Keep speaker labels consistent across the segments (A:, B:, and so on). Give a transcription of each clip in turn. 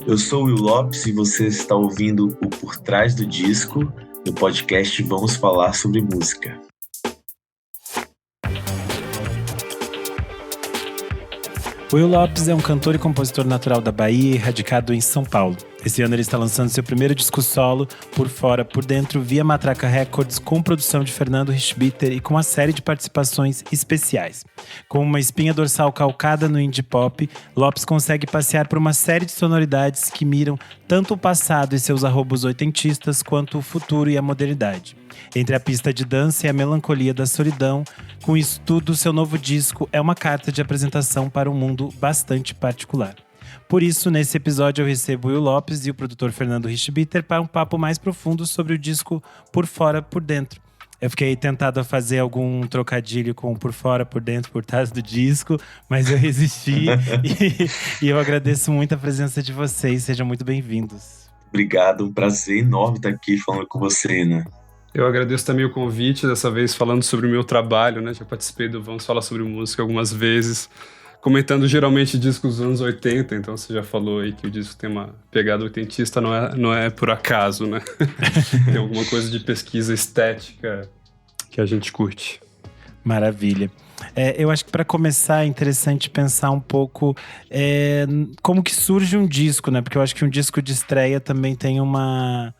A: Eu sou o Will Lopes e você está ouvindo o Por Trás do Disco, do podcast Vamos Falar sobre Música.
B: Will Lopes é um cantor e compositor natural da Bahia e radicado em São Paulo. Esse ano ele está lançando seu primeiro disco solo, Por Fora, Por Dentro, via Matraca Records, com produção de Fernando Richbiter e com uma série de participações especiais. Com uma espinha dorsal calcada no indie pop, Lopes consegue passear por uma série de sonoridades que miram tanto o passado e seus arrobos oitentistas, quanto o futuro e a modernidade. Entre a pista de dança e a melancolia da solidão, com isso tudo, seu novo disco é uma carta de apresentação para um mundo bastante particular. Por isso, nesse episódio eu recebo Will Lopes e o produtor Fernando Richbiter para um papo mais profundo sobre o disco Por Fora, Por Dentro. Eu fiquei tentado a fazer algum trocadilho com Por Fora, Por Dentro, por trás do disco, mas eu resisti e eu agradeço muito a presença de vocês. Sejam muito bem-vindos.
A: Obrigado, um prazer enorme estar aqui falando com você, né?
C: Eu agradeço também o convite, dessa vez falando sobre o meu trabalho, né? Já participei do Vamos Falar Sobre Música algumas vezes, comentando geralmente discos dos anos 80, então você já falou aí que o disco tem uma pegada oitentista, não é por acaso, né? Tem alguma coisa de pesquisa estética que a gente curte.
B: Maravilha. Eu acho que para começar é interessante pensar um pouco como que surge um disco, né? Porque eu acho que um disco de estreia também tem uma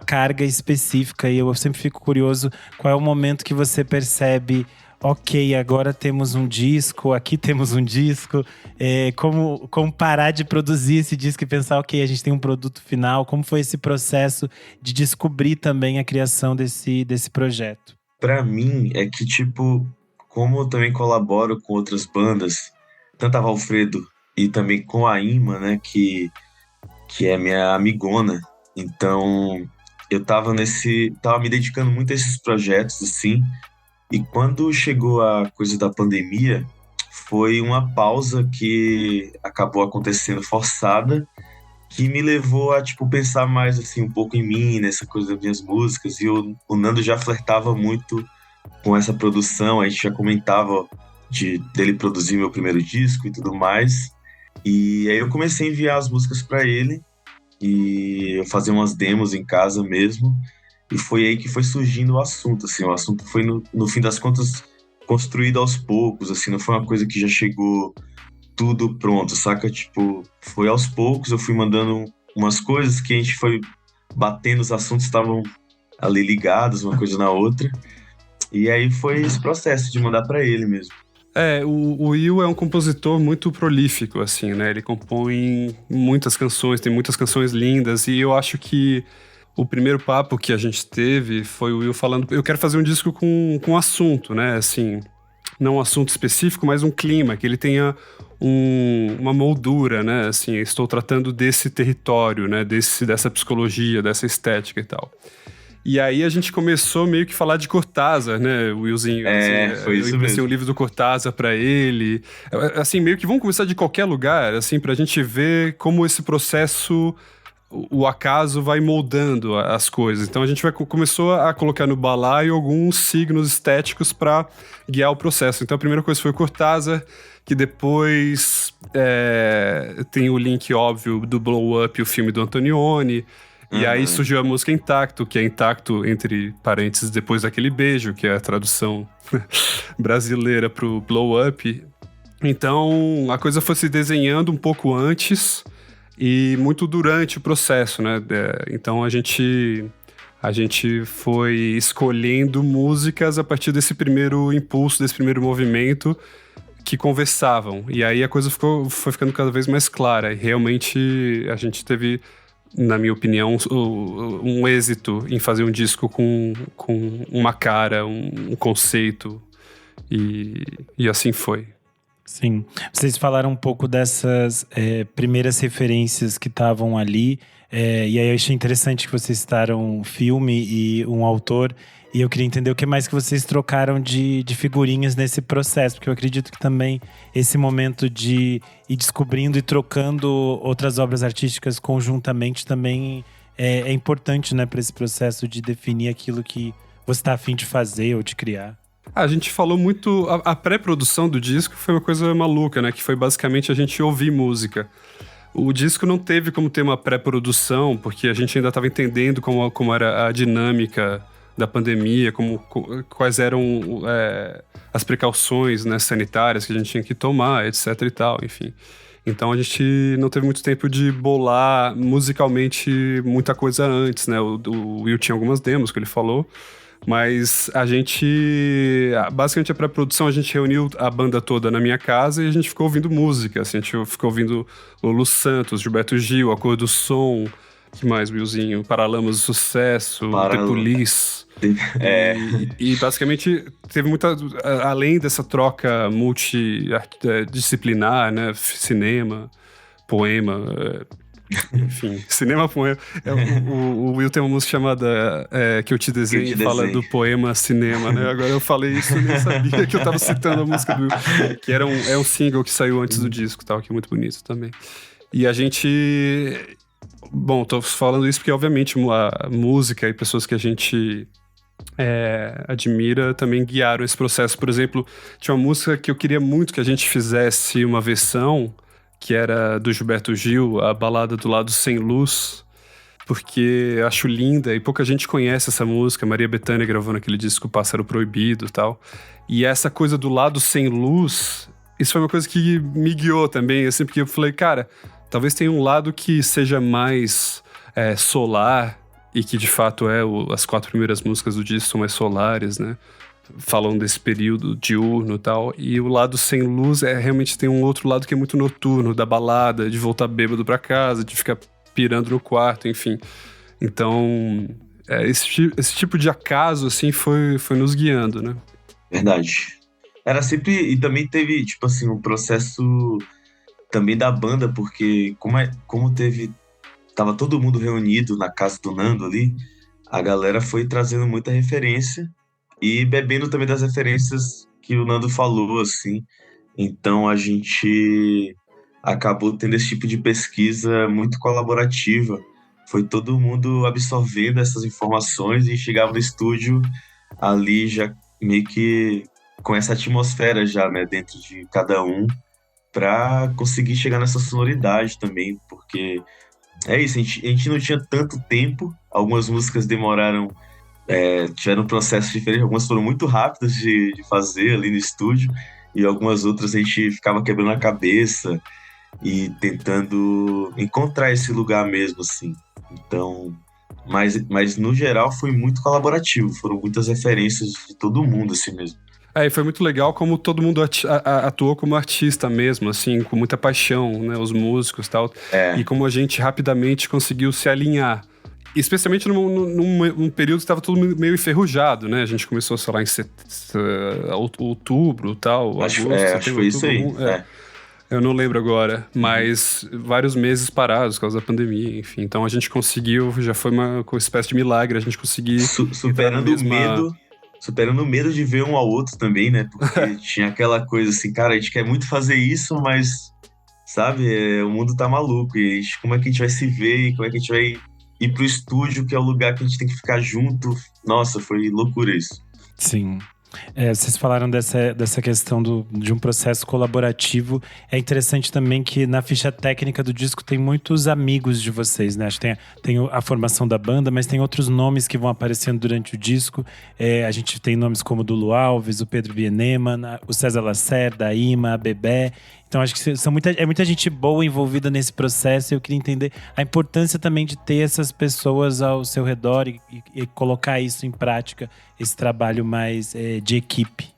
B: carga específica e eu sempre fico curioso qual é o momento que você percebe, ok, agora temos um disco, aqui temos um disco, como parar de produzir esse disco e pensar, ok, a gente tem um produto final, como foi esse processo de descobrir também a criação desse projeto?
A: Pra mim, é que, como eu também colaboro com outras bandas, tanto a Valfredo e também com a Ima, né, que é minha amigona. Então, eu tava me dedicando muito a esses projetos, assim, e quando chegou a coisa da pandemia, foi uma pausa que acabou acontecendo forçada, que me levou a, pensar mais, assim, um pouco em mim, nessa coisa das minhas músicas, e o Nando já flertava muito com essa produção, a gente já comentava dele produzir meu primeiro disco e tudo mais, e aí eu comecei a enviar as músicas para ele, e eu fazia umas demos em casa mesmo, e foi aí que foi surgindo o assunto, assim, o assunto foi, no fim das contas, construído aos poucos, assim, não foi uma coisa que já chegou tudo pronto, saca? Foi aos poucos, eu fui mandando umas coisas que a gente foi batendo, os assuntos estavam ali ligados, uma coisa na outra, e aí foi esse processo de mandar pra ele mesmo.
C: O Will é um compositor muito prolífico, assim, né? Ele compõe muitas canções, tem muitas canções lindas, e eu acho que o primeiro papo que a gente teve foi o Will falando, eu quero fazer um disco com assunto, né? Assim, não um assunto específico, mas um clima, que ele tenha uma moldura, né? Assim, estou tratando desse território, né? Dessa psicologia, dessa estética e tal. E aí a gente começou meio que falar de Cortázar, né, Willzinho?
A: Foi isso mesmo. Eu
C: emprestei um livro do Cortázar pra ele. Assim, meio que vamos começar de qualquer lugar, assim, pra gente ver como esse processo, o acaso vai moldando as coisas. Então a gente começou a colocar no balaio alguns signos estéticos pra guiar o processo. Então a primeira coisa foi o Cortázar, que depois tem o link óbvio do Blow Up, o filme do Antonioni. E aí surgiu a música Intacto, que é Intacto, entre parênteses, depois daquele beijo, que é a tradução brasileira pro Blow Up. Então, a coisa foi se desenhando um pouco antes e muito durante o processo, né? Então, a gente foi escolhendo músicas a partir desse primeiro impulso, desse primeiro movimento, que conversavam. E aí a coisa foi ficando cada vez mais clara. E realmente a gente teve, na minha opinião, um êxito em fazer um disco com uma cara, um conceito, e assim foi.
B: Sim. Vocês falaram um pouco dessas primeiras referências que estavam ali, e aí eu achei interessante que vocês citaram um filme e um autor, e eu queria entender o que mais que vocês trocaram de figurinhas nesse processo, porque eu acredito que também esse momento de ir descobrindo e trocando outras obras artísticas conjuntamente também é importante, né, para esse processo de definir aquilo que você está a fim de fazer ou de criar.
C: A gente falou muito, a pré-produção do disco foi uma coisa maluca, né, que foi basicamente a gente ouvir música. O disco não teve como ter uma pré-produção, porque a gente ainda estava entendendo como era a dinâmica da pandemia, quais eram as precauções, né, sanitárias que a gente tinha que tomar, etc e tal, enfim. Então a gente não teve muito tempo de bolar musicalmente muita coisa antes, né? O Will tinha algumas demos que ele falou, mas a gente, basicamente a pré-produção, a gente reuniu a banda toda na minha casa e a gente ficou ouvindo música, assim, a gente ficou ouvindo o Lulu Santos, Gilberto Gil, A Cor do Som, que mais, Willzinho? Paralamas do Sucesso, The Police. E basicamente teve muita, além dessa troca multidisciplinar, né, cinema, poema, enfim, cinema, poema. O Will tem uma música chamada Que Eu Te Desenho e fala do poema cinema, né? Agora eu falei isso e nem sabia que eu tava citando a música do Will, que é um single que saiu antes do disco, tal, que é muito bonito também. E a gente... Bom, tô falando isso porque, obviamente, a música e pessoas que a gente admira também guiaram esse processo. Por exemplo, tinha uma música que eu queria muito que a gente fizesse uma versão, que era do Gilberto Gil, a balada do Lado Sem Luz, porque eu acho linda e pouca gente conhece essa música. Maria Bethânia gravou naquele disco Pássaro Proibido e tal. E essa coisa do lado sem luz, isso foi uma coisa que me guiou também, assim, porque eu falei, cara, talvez tenha um lado que seja mais solar e que de fato as 4 primeiras músicas do disco são mais solares, né? Falam desse período diurno e tal. E o lado sem luz realmente tem um outro lado que é muito noturno, da balada, de voltar bêbado pra casa, de ficar pirando no quarto, enfim. Então, esse tipo de acaso, assim, foi nos guiando, né?
A: Verdade. Era sempre... E também teve, tipo assim, um processo também da banda, porque como tava todo mundo reunido na casa do Nando ali, a galera foi trazendo muita referência e bebendo também das referências que o Nando falou, assim. Então a gente acabou tendo esse tipo de pesquisa muito colaborativa. Foi todo mundo absorvendo essas informações e chegava no estúdio ali já meio que com essa atmosfera já, né, dentro de cada um, para conseguir chegar nessa sonoridade também, porque é isso, a gente não tinha tanto tempo, algumas músicas demoraram, tiveram um processo diferente, algumas foram muito rápidas de fazer ali no estúdio, e algumas outras a gente ficava quebrando a cabeça e tentando encontrar esse lugar mesmo, assim. Então, mas no geral foi muito colaborativo, foram muitas referências de todo mundo, assim mesmo.
C: E foi muito legal como todo mundo atuou como artista mesmo, assim, com muita paixão, né, os músicos e tal, e como a gente rapidamente conseguiu se alinhar, especialmente num período que estava tudo meio enferrujado, né, a gente começou, sei lá, em outubro e tal,
A: acho que foi isso aí,
C: Eu não lembro agora, mas vários meses parados por causa da pandemia, enfim, então a gente conseguiu, já foi uma espécie de milagre, a gente conseguiu
A: superando o medo de ver um ao outro também, né? Porque tinha aquela coisa assim, cara, a gente quer muito fazer isso, mas, sabe, o mundo tá maluco. E como é que a gente vai se ver? E como é que a gente vai ir pro estúdio, que é o lugar que a gente tem que ficar junto? Nossa, foi loucura isso.
B: Sim. Vocês falaram dessa questão de um processo colaborativo. É interessante também que na ficha técnica do disco tem muitos amigos de vocês, né? Acho que tem a formação da banda, mas tem outros nomes que vão aparecendo durante o disco. A gente tem nomes como o do Lu Alves, o Pedro Bieneman, o César Lacerda, a Ima, a Bebé. Então acho que é muita gente boa envolvida nesse processo, e eu queria entender a importância também de ter essas pessoas ao seu redor e colocar isso em prática, esse trabalho mais de equipe.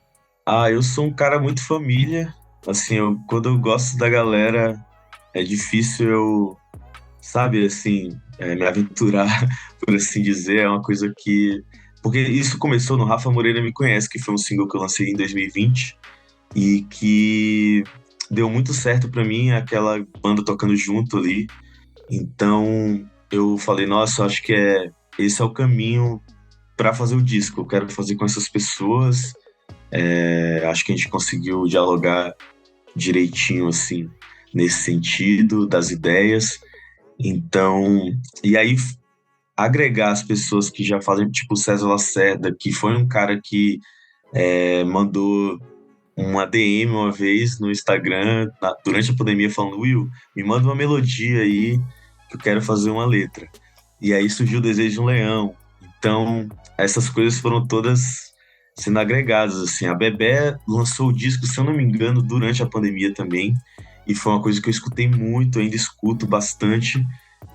A: Eu sou um cara muito família, assim, quando eu gosto da galera, é difícil eu, sabe, assim, me aventurar, por assim dizer, é uma coisa que... Porque isso começou no Rafa Moreira Me Conhece, que foi um single que eu lancei em 2020, e que... deu muito certo pra mim, aquela banda tocando junto ali. Então eu falei, nossa, acho que esse é o caminho pra fazer o disco. Eu quero fazer com essas pessoas. Acho que a gente conseguiu dialogar direitinho, assim, nesse sentido, das ideias. Então, e aí agregar as pessoas que já fazem, tipo o César Lacerda, que foi um cara que mandou uma DM uma vez no Instagram, durante a pandemia, falando: Will, me manda uma melodia aí que eu quero fazer uma letra. E aí surgiu o Desejo de um Leão. Então, essas coisas foram todas sendo agregadas, assim. A Bebé lançou o disco, se eu não me engano, durante a pandemia também. E foi uma coisa que eu escutei muito, ainda escuto bastante.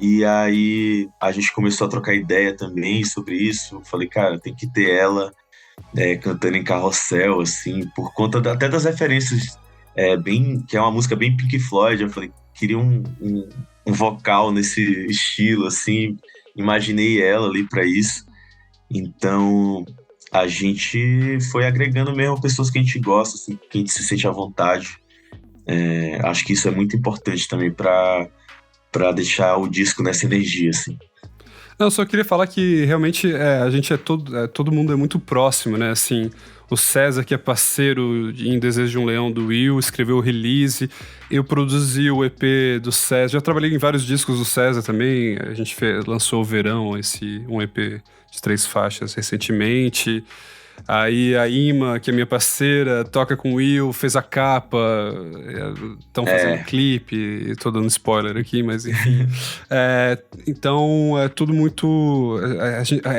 A: E aí a gente começou a trocar ideia também sobre isso. Eu falei, cara, tem que ter ela cantando em carrossel, assim, por conta até das referências, que é uma música bem Pink Floyd. Eu falei, queria um vocal nesse estilo, assim, imaginei ela ali para isso. Então a gente foi agregando mesmo pessoas que a gente gosta, assim, que a gente se sente à vontade. Acho que isso é muito importante também para deixar o disco nessa energia, assim.
C: Não, eu só queria falar que realmente a gente todo mundo é muito próximo, né? Assim, o César, que é parceiro em Desejo de um Leão do Will, escreveu o release, eu produzi o EP do César, já trabalhei em vários discos do César também, a gente lançou o Verão, um EP de 3 faixas recentemente. Aí a Ima, que é minha parceira, toca com o Will, fez a capa, estão fazendo clipe, tô dando spoiler aqui, mas enfim. Então é tudo muito...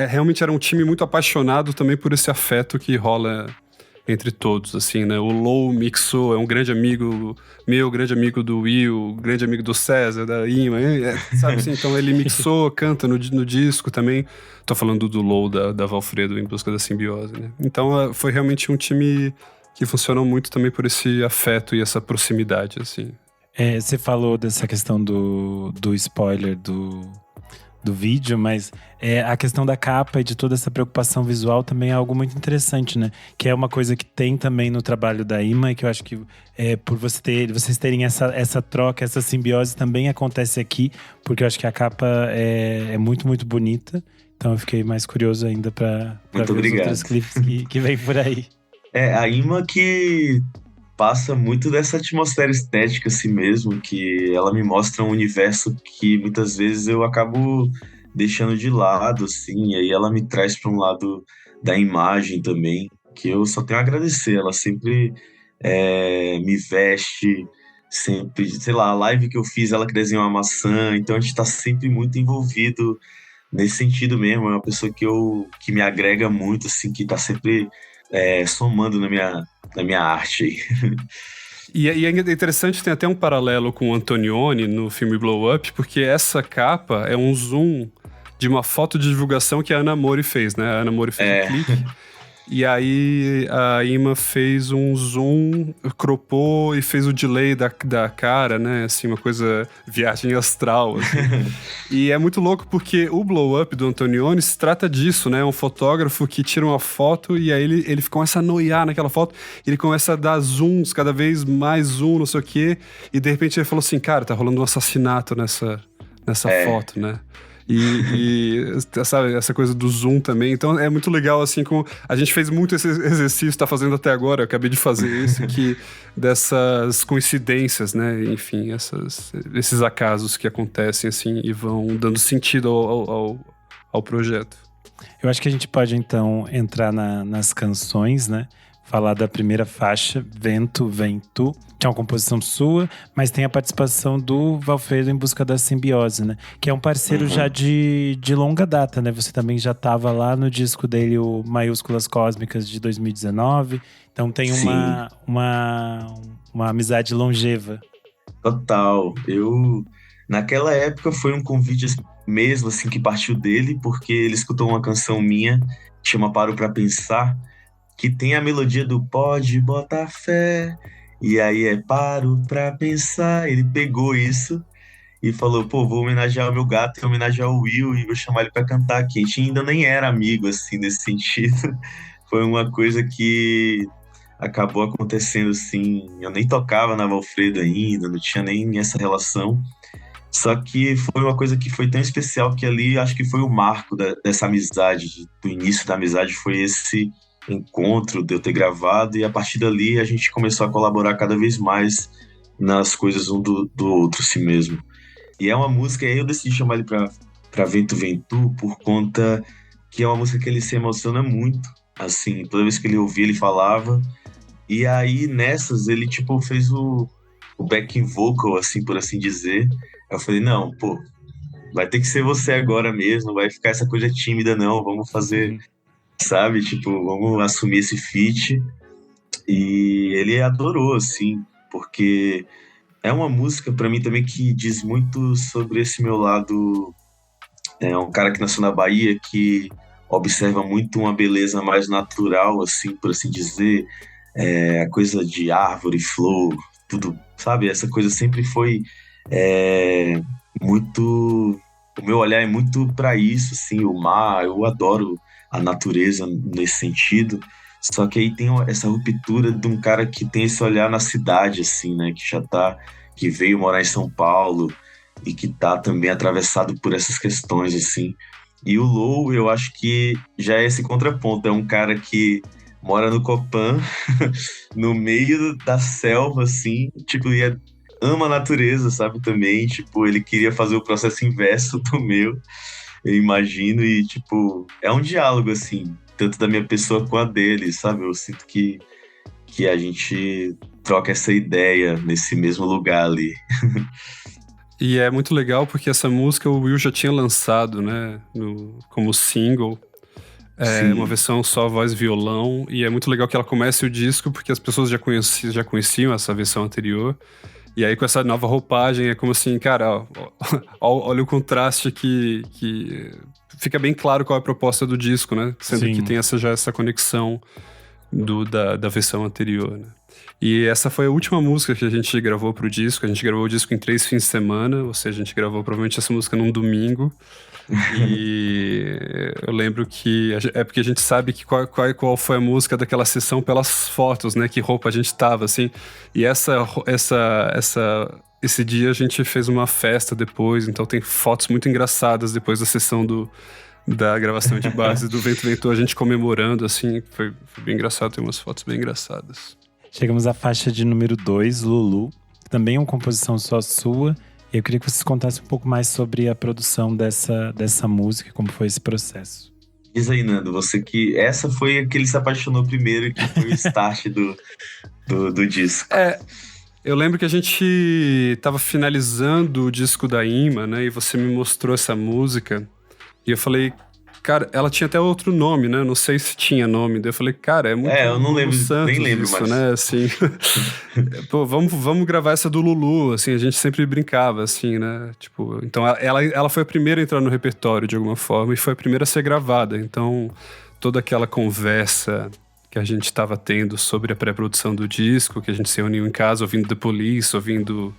C: realmente era um time muito apaixonado também por esse afeto que rola entre todos, assim, né? O Low mixou, é um grande amigo meu, grande amigo do Will, grande amigo do César, da Ima, sabe assim? Então ele mixou, canta no disco também. Tô falando do Low, da Valfredo, Em Busca da Simbiose, né? Então foi realmente um time que funcionou muito também por esse afeto e essa proximidade, assim.
B: Você falou dessa questão do spoiler do vídeo, mas a questão da capa e de toda essa preocupação visual também é algo muito interessante, né? Que é uma coisa que tem também no trabalho da Ima, e que eu acho que por vocês terem essa troca, essa simbiose também acontece aqui, porque eu acho que a capa é muito, muito bonita. Então eu fiquei mais curioso ainda para ver os outros clipes que vem por aí.
A: A Ima que passa muito dessa atmosfera estética assim mesmo, que ela me mostra um universo que muitas vezes eu acabo deixando de lado, assim, e aí ela me traz para um lado da imagem também, que eu só tenho a agradecer. Ela sempre me veste, sempre, sei lá, a live que eu fiz, ela que desenhou uma maçã, então a gente tá sempre muito envolvido nesse sentido mesmo. É uma pessoa que me agrega muito, assim, que tá sempre somando na minha arte aí.
C: E é interessante, tem até um paralelo com o Antonioni no filme Blow Up, porque essa capa é um zoom de uma foto de divulgação que a Ana Mori fez, né? A Ana Mori fez um clipe. E aí a Ima fez um zoom, cropou e fez o delay da cara, né? Assim, uma coisa viagem astral, assim. E é muito louco porque o Blow Up do Antonioni se trata disso, né? Um fotógrafo que tira uma foto e aí ele começa a noiar naquela foto, ele começa a dar zooms, cada vez mais zoom, não sei o quê, e de repente ele falou assim, cara, tá rolando um assassinato nessa foto, né? E sabe, essa coisa do zoom também. Então é muito legal, assim, como a gente fez muito esse exercício, tá fazendo até agora, eu acabei de fazer esse aqui, dessas coincidências, né? Enfim, esses acasos que acontecem, assim, e vão dando sentido ao projeto.
B: Eu acho que a gente pode, então, entrar nas canções, né? Falar da primeira faixa, Vento, Vem Tu, que é uma composição sua, mas tem a participação do Valfredo Em Busca da Simbiose, né? Que é um parceiro já de longa data, né? Você também já estava lá no disco dele, o Maiúsculas Cósmicas, de 2019. Então tem uma amizade longeva.
A: Total. Naquela época, foi um convite mesmo, assim, que partiu dele, porque ele escutou uma canção minha, que chama Paro Pra Pensar, que tem a melodia do Pode Botar Fé, e aí Paro Pra Pensar. Ele pegou isso e falou, pô, vou homenagear o meu gato e homenagear o Will e vou chamar ele pra cantar aqui. A gente ainda nem era amigo, assim, nesse sentido. Foi uma coisa que acabou acontecendo, assim, eu nem tocava na Valfredo ainda, não tinha nem essa relação. Só que foi uma coisa que foi tão especial que ali, acho que foi o marco dessa amizade, do início da amizade, foi esse encontro de eu ter gravado, e a partir dali a gente começou a colaborar cada vez mais nas coisas um do outro, assim mesmo. E é uma música, aí eu decidi chamar ele pra Vento Ventu por conta que é uma música que ele se emociona muito, assim, toda vez que ele ouvia ele falava, E aí, nessas, ele, tipo, fez o backing vocal, assim, por assim dizer. Aí eu falei, não, pô, vai ter que ser você agora mesmo, vai ficar essa coisa tímida, não, vamos fazer, sabe? Tipo, vamos assumir esse feat. E ele adorou, assim, porque é uma música pra mim também que diz muito sobre esse meu lado. É um cara que nasceu na Bahia que observa muito uma beleza mais natural, assim, por assim dizer. A coisa de árvore, flor, tudo, sabe? Essa coisa sempre foi é, muito. O meu olhar é muito para isso, assim, o mar, eu adoro a natureza nesse sentido. Só que aí tem essa ruptura de um cara que tem esse olhar na cidade, assim, né? Que já tá, que veio morar em São Paulo e que tá também atravessado por essas questões, assim. E o Low, eu acho que já é esse contraponto, é um cara que mora no Copan, no meio da selva, assim, tipo, ama a natureza, sabe, também, tipo, ele queria fazer o processo inverso do meu, eu imagino, e, tipo, é um diálogo, assim, tanto da minha pessoa com a dele, sabe, eu sinto que a gente troca essa ideia nesse mesmo lugar ali.
C: E é muito legal porque essa música o Will já tinha lançado, né, como single. É uma
A: Sim,
C: versão só voz e violão, e é muito legal que ela comece o disco porque as pessoas já conheciam essa versão anterior. E aí com essa nova roupagem é como assim, cara, olha o contraste que fica bem claro qual é a proposta do disco, né? Sendo
B: Sim.
C: que tem essa conexão da versão anterior, né? E essa foi a última música que a gente gravou pro disco. A gente gravou o disco em 3 fins de semana, ou seja, a gente gravou provavelmente essa música num domingo. E eu lembro que é porque a gente sabe que qual foi a música daquela sessão pelas fotos, né? Que roupa a gente tava, assim. E esse dia a gente fez uma festa depois, então tem fotos muito engraçadas depois da sessão da gravação de base do Vento Ventou, a gente comemorando, assim. Foi bem engraçado, tem umas fotos bem engraçadas.
B: Chegamos à faixa de número 2, Lulu, que também é uma composição só sua. E eu queria que vocês contassem um pouco mais sobre a produção dessa música, como foi esse processo.
A: diz aí, Nando, você que essa foi a que ele se apaixonou primeiro, que foi o start do disco.
C: Eu lembro que a gente tava finalizando o disco da Ima, né? E você me mostrou essa música. E eu falei, cara, ela tinha até outro nome, né? Não sei se tinha nome. Daí eu falei, cara, é muito
A: Eu não
C: Lulu
A: lembro,
C: Santos
A: nem lembro
C: isso,
A: mais.
C: né? Assim, pô, vamos gravar essa do Lulu, assim, a gente sempre brincava, assim, né? Tipo, então ela foi a primeira a entrar no repertório de alguma forma e foi a primeira a ser gravada. Então, toda aquela conversa que a gente estava tendo sobre a pré-produção do disco, que a gente se reuniu em casa ouvindo The Police, ouvindo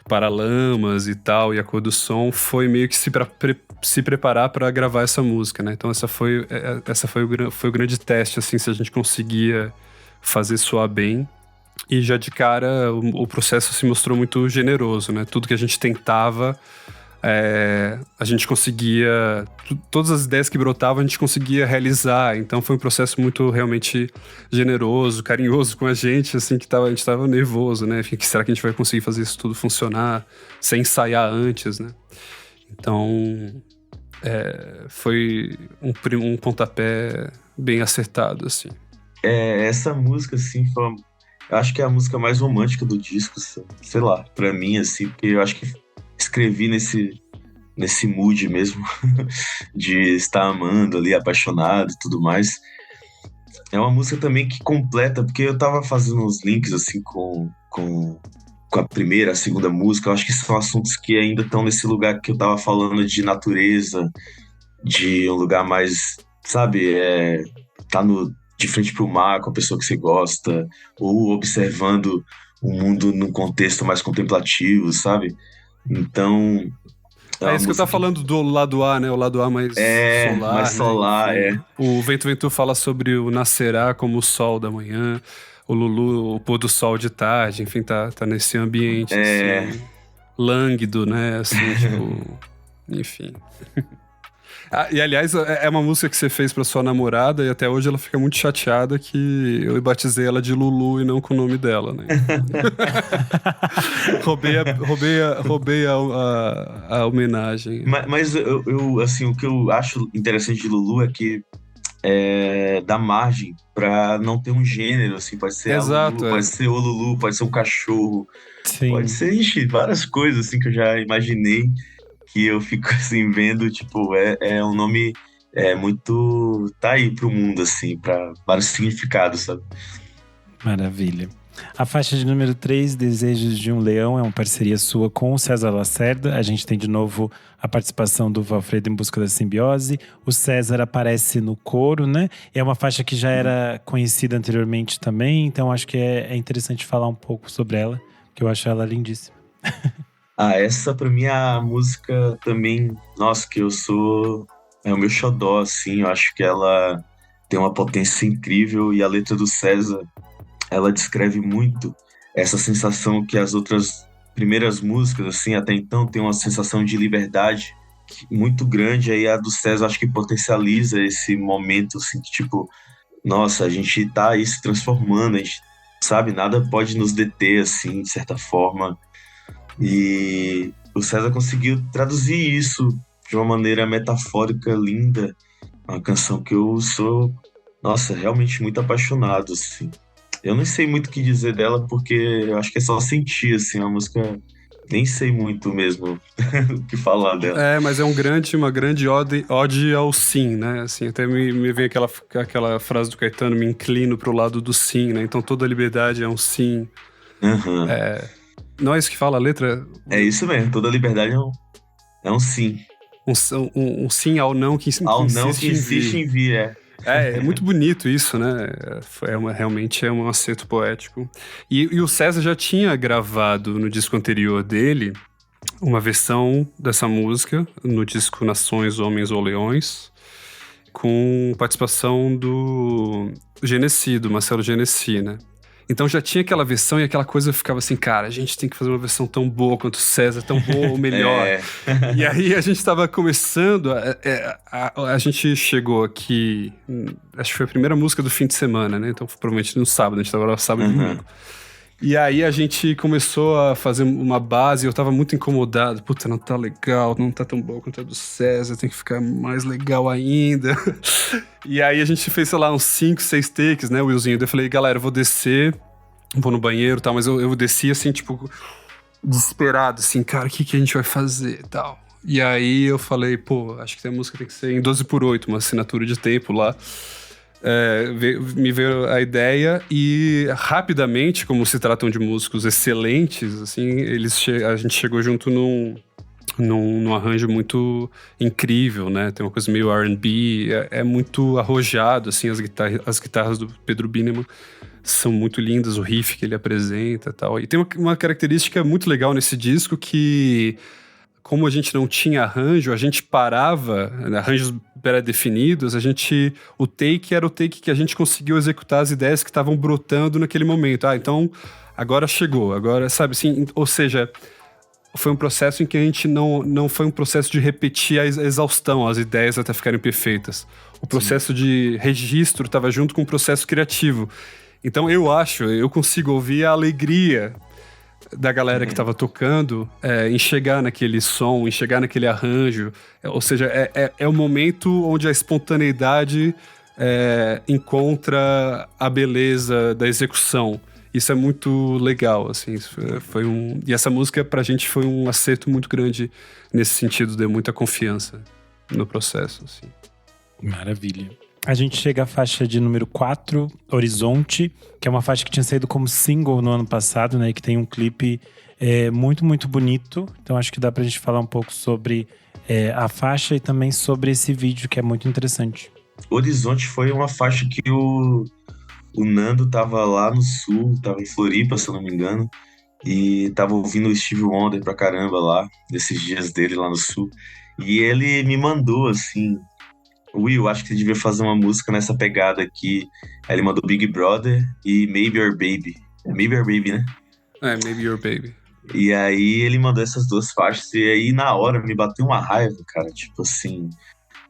C: Paralamas e tal, e a cor do som, foi meio que se preparar para gravar essa música, né? Então essa foi o grande teste, assim, se a gente conseguia fazer soar bem. E já de cara o processo se mostrou muito generoso, né? Tudo que a gente tentava, a gente conseguia... Todas as ideias que brotavam, a gente conseguia realizar. Então foi um processo muito realmente generoso, carinhoso com a gente, assim, a gente tava nervoso, né? Enfim, será que a gente vai conseguir fazer isso tudo funcionar sem ensaiar antes, né? Então, foi um pontapé bem acertado, assim.
A: Essa música, assim, eu acho que é a música mais romântica do disco, sei lá, pra mim, assim, porque eu acho que escrevi nesse mood mesmo de estar amando ali, apaixonado e tudo mais. É uma música também que completa, porque eu tava fazendo uns links, assim, com a primeira, a segunda música. Eu acho que são assuntos que ainda estão nesse lugar que eu tava falando de natureza, de um lugar mais, sabe, tá de frente pro mar com a pessoa que você gosta, ou observando o mundo num contexto mais contemplativo, sabe? Então...
C: É isso que eu tava falando do lado A, né? O lado A mais solar.
A: Mais solar,
C: né? O Vento Ventou fala sobre o nascerá como o sol da manhã, o Lulu, o pôr do sol de tarde, enfim, tá nesse ambiente assim, lânguido, né? Assim, tipo, enfim. E aliás, é uma música que você fez pra sua namorada e até hoje ela fica muito chateada que eu batizei ela de Lulu e não com o nome dela, né? roubei a homenagem.
A: Mas eu, assim, o que eu acho interessante de Lulu é que dar margem pra não ter um gênero, assim, pode ser a
C: Exato,
A: Lulu, pode ser o Lulu, pode ser um cachorro, pode
B: Sim.
A: ser, ixi, várias coisas, assim, que eu já imaginei, que eu fico, assim, vendo, tipo, é um nome muito, tá aí pro mundo, assim, pra vários significados, sabe?
B: Maravilha. A faixa de número 3, Desejos de um Leão, é uma parceria sua com o César Lacerda. A gente tem de novo a participação do Valfredo em Busca da Simbiose. O César aparece no coro, né? É uma faixa que já era conhecida anteriormente também, então acho que é interessante falar um pouco sobre ela, que eu acho ela lindíssima.
A: Essa pra mim é a música também, nossa, que eu sou, é o meu xodó, assim, eu acho que ela tem uma potência incrível e a letra do César, ela descreve muito essa sensação que as outras primeiras músicas, assim, até então, tem uma sensação de liberdade muito grande. Aí a do César, acho que potencializa esse momento, assim, que, tipo, nossa, a gente tá aí se transformando, a gente, sabe, nada pode nos deter, assim, de certa forma. E o César conseguiu traduzir isso de uma maneira metafórica, linda. Uma canção que eu sou, nossa, realmente muito apaixonado, assim. Eu nem sei muito o que dizer dela, porque eu acho que é só sentir, assim, a música. Nem sei muito mesmo o que falar dela.
C: Mas é uma grande ode ao sim, né? Assim, até me vem aquela frase do Caetano, me inclino pro lado do sim, né? Então toda liberdade é um sim.
A: Uhum.
C: Não é isso que fala a letra?
A: É isso mesmo, toda liberdade é um sim.
C: Um sim ao não que
A: Ao não que
C: insiste em
A: insiste
C: vir.
A: em vir, é.
C: É muito bonito isso, né? Realmente é um acerto poético. E o César já tinha gravado no disco anterior dele uma versão dessa música no disco Nações, Homens ou Leões, com participação do Genesi, do Marcelo Genesi, né? Então já tinha aquela versão e aquela coisa ficava assim, cara, a gente tem que fazer uma versão tão boa quanto o César, tão boa ou melhor. E aí a gente estava começando, a gente chegou aqui, acho que foi a primeira música do fim de semana, né? Então provavelmente no sábado, a gente estava lá sábado e domingo. E aí a gente começou a fazer uma base, eu tava muito incomodado. Puta, não tá legal, não tá tão bom quanto a do César, tem que ficar mais legal ainda. E aí a gente fez, sei lá, uns 5, 6 takes, né, Willzinho? Daí eu falei, galera, eu vou descer, vou no banheiro e tal, mas eu desci assim, tipo, desesperado, assim, cara, o que a gente vai fazer e tal. E aí eu falei, pô, acho que a música tem que ser em 12/8, uma assinatura de tempo lá. Me veio a ideia e rapidamente, como se tratam de músicos excelentes, assim, a gente chegou junto num arranjo muito incrível, né? Tem uma coisa meio R&B, é muito arrojado, assim, as guitarras do Pedro Bineman são muito lindas, o riff que ele apresenta e tal. E tem uma característica muito legal nesse disco que, como a gente não tinha arranjo, a gente parava, arranjos pré-definidos, o take era o take que a gente conseguiu executar as ideias que estavam brotando naquele momento. Então, agora chegou, agora, sabe assim, ou seja, foi um processo em que a gente não foi um processo de repetir a exaustão, as ideias até ficarem perfeitas. O processo de registro estava junto com o processo criativo. Então, eu consigo ouvir a alegria da galera que estava tocando, em chegar naquele som, em chegar naquele arranjo. Ou seja, é o momento onde a espontaneidade encontra a beleza da execução. Isso é muito legal, assim. E essa música, pra gente, foi um acerto muito grande nesse sentido, deu muita confiança no processo, assim.
B: Maravilha. A gente chega à faixa de número 4, Horizonte, que é uma faixa que tinha saído como single no ano passado, né? E que tem um clipe muito, muito bonito. Então acho que dá pra gente falar um pouco sobre a faixa e também sobre esse vídeo, que é muito interessante.
A: Horizonte foi uma faixa que o Nando tava lá no sul, tava em Floripa, se eu não me engano, e tava ouvindo o Stevie Wonder pra caramba lá, nesses dias dele lá no sul. E ele me mandou, assim, Will, acho que você devia fazer uma música nessa pegada aqui. Aí ele mandou Big Brother e Maybe Your Baby. É Maybe Your Baby, né?
C: Maybe Your Baby.
A: E aí ele mandou essas duas faixas. E aí na hora me bateu uma raiva, cara. Tipo assim,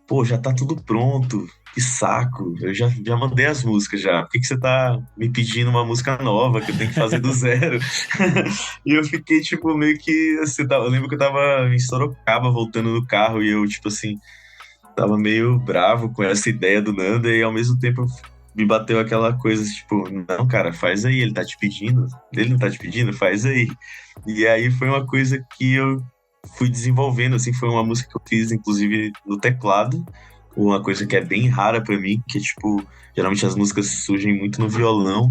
A: pô, já tá tudo pronto. Que saco. Eu já mandei as músicas já. Por que você tá me pedindo uma música nova que eu tenho que fazer do zero? E eu fiquei, tipo, meio que... Assim, eu lembro que eu tava em Sorocaba voltando no carro e eu, tipo assim... tava meio bravo com essa ideia do Nanda e ao mesmo tempo me bateu aquela coisa, tipo, não, cara, faz aí, ele tá te pedindo, ele não tá te pedindo, faz aí. E aí foi uma coisa que eu fui desenvolvendo, assim, foi uma música que eu fiz, inclusive, no teclado, uma coisa que é bem rara pra mim, que, tipo, geralmente as músicas surgem muito no violão,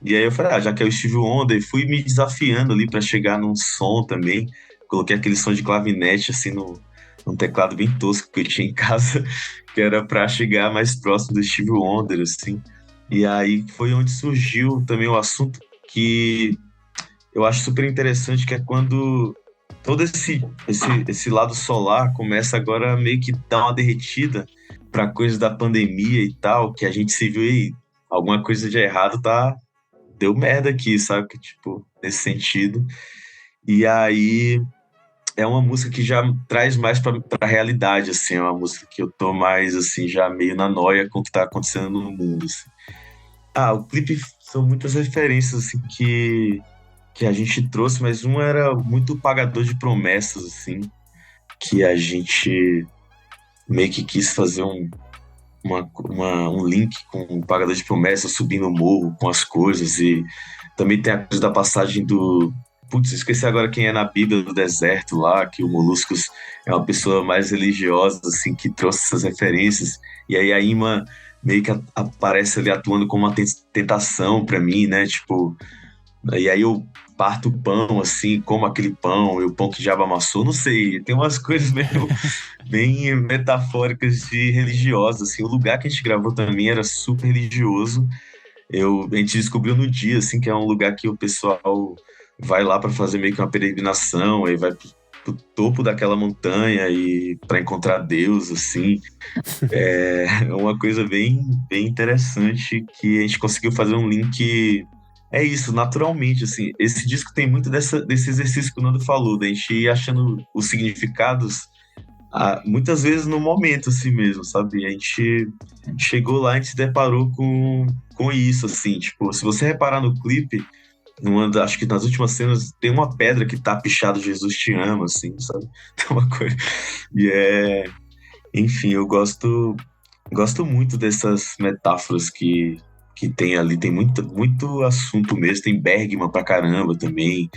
A: e aí eu falei, já que é o Stevie Wonder, fui me desafiando ali pra chegar num som também, coloquei aquele som de clavinete, assim, num teclado bem tosco que eu tinha em casa, que era pra chegar mais próximo do Stevie Wonder, assim, e aí foi onde surgiu também o assunto que eu acho super interessante, que é quando todo esse lado solar começa agora a meio que dar uma derretida para coisa da pandemia e tal, que a gente se viu aí, alguma coisa de errado deu merda aqui, sabe? Que, tipo, nesse sentido. E aí é uma música que já traz mais pra realidade, assim, é uma música que eu tô mais, assim, já meio na noia com o que tá acontecendo no mundo, assim. O clipe são muitas referências, assim, que a gente trouxe, mas um era muito pagador de promessas, assim, que a gente meio que quis fazer um link com o pagador de promessas, subindo o morro com as coisas, e também tem a coisa da passagem do... Putz, esqueci agora quem é na Bíblia do deserto lá, que o Moluscos é uma pessoa mais religiosa, assim, que trouxe essas referências, e aí a Ima meio que aparece ali atuando como uma tentação pra mim, né, tipo... E aí eu parto o pão, assim, como aquele pão, e o pão que o diabo amassou, não sei, tem umas coisas meio bem metafóricas de religiosas, assim, o lugar que a gente gravou também era super religioso, a gente descobriu no dia, assim, que é um lugar que o pessoal vai lá para fazer meio que uma peregrinação, aí vai pro topo daquela montanha e para encontrar Deus, assim, é uma coisa bem interessante que a gente conseguiu fazer um link. É isso, naturalmente, assim, esse disco tem muito desse exercício que o Nando falou, da gente ir achando os significados, muitas vezes no momento, assim mesmo, sabe? A gente chegou lá e a gente se deparou com isso, assim, tipo, se você reparar no clipe, acho que nas últimas cenas tem uma pedra que tá pichado Jesus te ama, assim, sabe? Tem uma coisa, enfim, eu gosto muito dessas metáforas que tem ali, tem muito assunto mesmo, tem Bergman pra caramba também,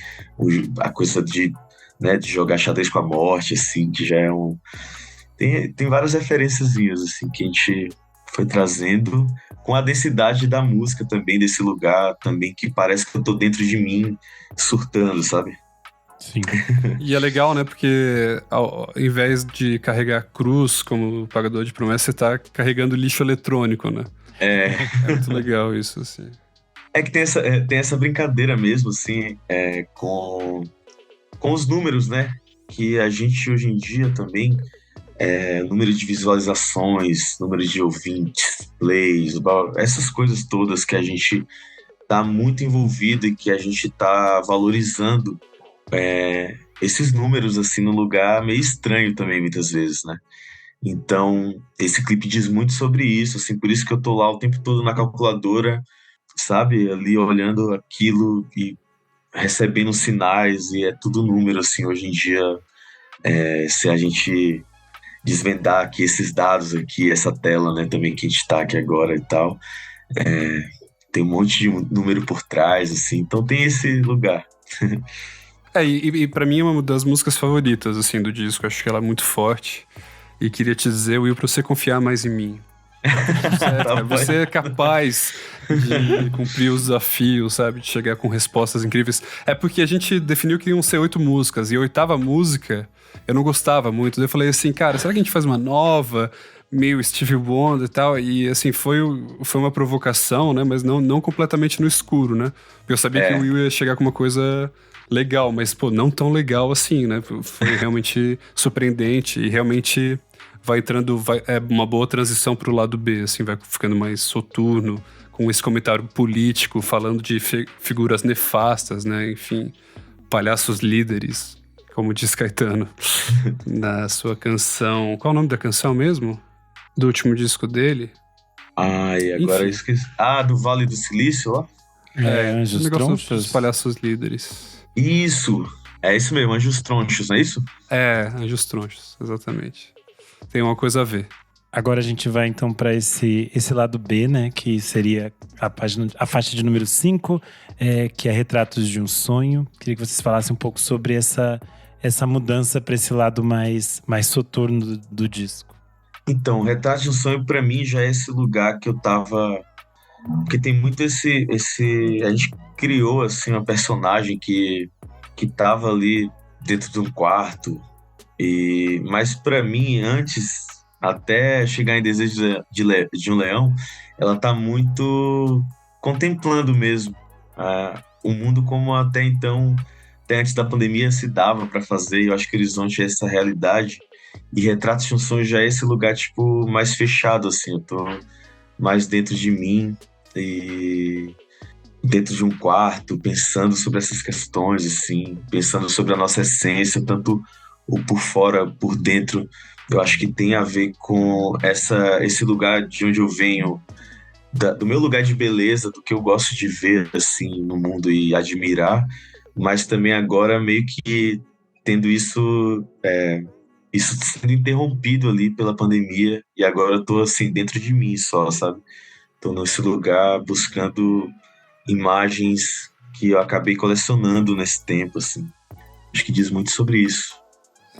A: a coisa de, né, de jogar xadrez com a morte, assim, que já é tem várias referenciazinhas, assim, que a gente foi trazendo com a densidade da música também, desse lugar também, que parece que eu tô dentro de mim, surtando, sabe?
B: Sim.
C: E é legal, né? Porque ao invés de carregar cruz como pagador de promessa, você tá carregando lixo eletrônico, né?
A: É
C: muito legal isso, assim.
A: É que tem essa brincadeira mesmo, assim, com os números, né? Que a gente hoje em dia também, número de visualizações, número de ouvintes, plays, essas coisas todas que a gente tá muito envolvido e que a gente tá valorizando esses números, assim, num lugar meio estranho também, muitas vezes, né? Então, esse clipe diz muito sobre isso, assim, por isso que eu tô lá o tempo todo na calculadora, sabe? Ali olhando aquilo e recebendo sinais, e é tudo número, assim, hoje em dia, se a gente desvendar aqui esses dados aqui, essa tela, né, também que a gente tá aqui agora e tal, tem um monte de número por trás, assim, então tem esse lugar.
C: E pra mim é uma das músicas favoritas, assim, do disco, acho que ela é muito forte, e queria te dizer, Will, pra você confiar mais em mim. Certo, cara, você é capaz de cumprir os desafios, sabe? De chegar com respostas incríveis. É porque a gente definiu que iam ser 8 músicas, e a 8ª música eu não gostava muito. Daí eu falei assim, cara, será que a gente faz uma nova, meio Stevie Wonder e tal? E assim, foi uma provocação, né? Mas não completamente no escuro, né? Porque eu sabia que o Will ia chegar com uma coisa legal, mas, pô, não tão legal assim, né? Foi realmente surpreendente e realmente é uma boa transição pro lado B, assim, vai ficando mais soturno, com esse comentário político, falando de figuras nefastas, né? Enfim, palhaços líderes, como diz Caetano na sua canção. Qual é o nome da canção mesmo? Do último disco dele?
A: Ai, agora eu esqueci. Do Vale do Silício, ó.
B: Anjos Tronchos?
C: Dos palhaços líderes.
A: Isso! É isso mesmo, Anjos Tronchos, não é isso?
C: Anjos Tronchos, exatamente. tem uma coisa a ver.
B: Agora a gente vai então para esse lado B, né? Que seria a faixa de número 5, que é Retratos de um Sonho. Queria que vocês falassem um pouco sobre essa mudança para esse lado mais soturno do disco.
A: Então, Retratos de um Sonho pra mim já é esse lugar que eu tava... Porque tem muito esse... A gente criou, assim, uma personagem que tava ali dentro de um quarto. Mas pra mim, antes, até chegar em Desejo de um Leão, ela tá muito contemplando mesmo o mundo como até então, até antes da pandemia, se dava pra fazer. Eu acho que Horizonte é essa realidade. E Retratos de um Sonho já é esse lugar, tipo, mais fechado, assim. Eu tô mais dentro de mim e dentro de um quarto, pensando sobre essas questões, assim, pensando sobre a nossa essência, tanto o por fora, por dentro. Eu acho que tem a ver com esse lugar de onde eu venho, do meu lugar de beleza, do que eu gosto de ver, assim, no mundo e admirar, mas também agora meio que tendo isso sendo interrompido ali pela pandemia, e agora eu tô, assim, dentro de mim só, sabe? Tô nesse lugar buscando imagens que eu acabei colecionando nesse tempo, assim. Acho que diz muito sobre isso.